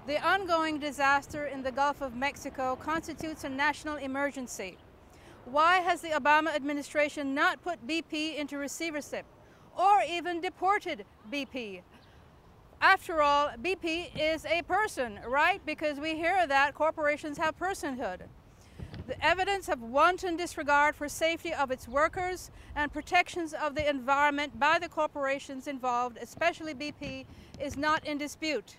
The ongoing disaster in the Gulf of Mexico constitutes a national emergency. Why has the Obama administration not put BP into receivership or even deported BP? After all, BP is a person, right? Because we hear that corporations have personhood. The evidence of wanton disregard for safety of its workers and protections of the environment by the corporations involved, especially BP, is not in dispute.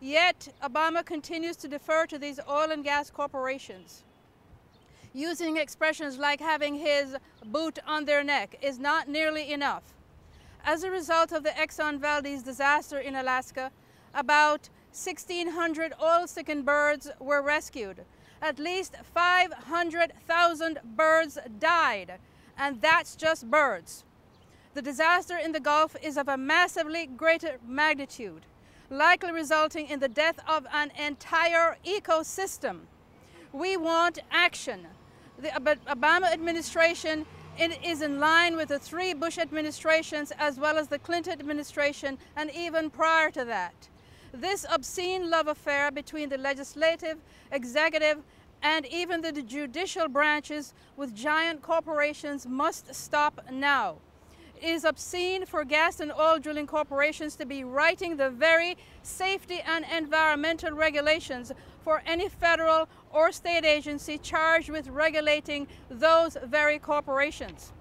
Yet, Obama continues to defer to these oil and gas corporations. Using expressions like having his boot on their neck is not nearly enough. As a result of the Exxon Valdez disaster in Alaska, about 1,600 oil-sickened birds were rescued. At least 500,000 birds died, and that's just birds. The disaster in the Gulf is of a massively greater magnitude, likely resulting in the death of an entire ecosystem. We want action. The Obama administration is in line with the 3 Bush administrations as well as the Clinton administration and even prior to that. This obscene love affair between the legislative, executive, and even the judicial branches with giant corporations must stop now. It is obscene for gas and oil drilling corporations to be writing the very safety and environmental regulations for any federal or state agency charged with regulating those very corporations.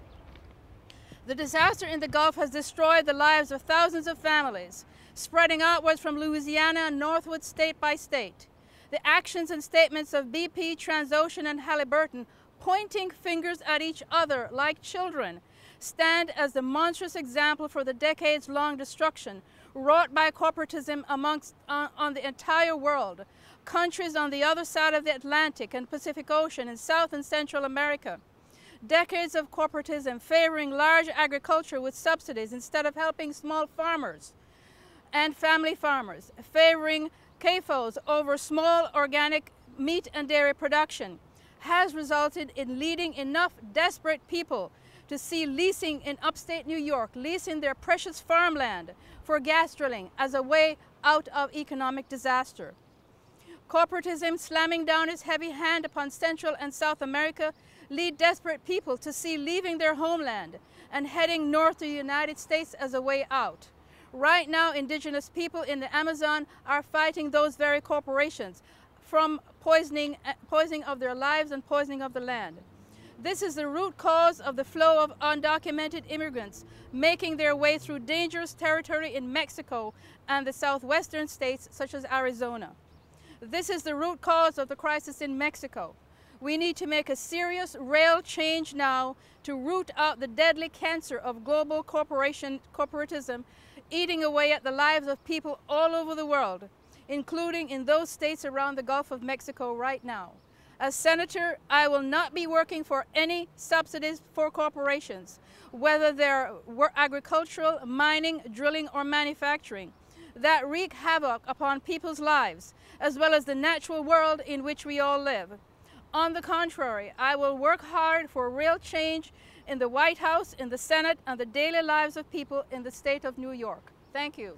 The disaster in the Gulf has destroyed the lives of thousands of families, spreading outwards from Louisiana and northward state by state. The actions and statements of BP, Transocean, and Halliburton, pointing fingers at each other like children, stand as the monstrous example for the decades-long destruction wrought by corporatism on the entire world, countries on the other side of the Atlantic and Pacific Ocean in South and Central America. Decades of corporatism favoring large agriculture with subsidies instead of helping small farmers and family farmers, favoring CAFOs over small organic meat and dairy production, has resulted in leading enough desperate people to see leasing in upstate New York, leasing their precious farmland for gas drilling as a way out of economic disaster. Corporatism slamming down its heavy hand upon Central and South America lead desperate people to see leaving their homeland and heading north to the United States as a way out. Right now, indigenous people in the Amazon are fighting those very corporations from poisoning of their lives and poisoning of the land. This is the root cause of the flow of undocumented immigrants making their way through dangerous territory in Mexico and the southwestern states such as Arizona. This is the root cause of the crisis in Mexico. We need to make a serious, real change now to root out the deadly cancer of global corporatism eating away at the lives of people all over the world, including in those states around the Gulf of Mexico right now. As senator, I will not be working for any subsidies for corporations, whether they're agricultural, mining, drilling, or manufacturing, that wreak havoc upon people's lives, as well as the natural world in which we all live. On the contrary, I will work hard for real change in the White House, in the Senate, and the daily lives of people in the state of New York. Thank you.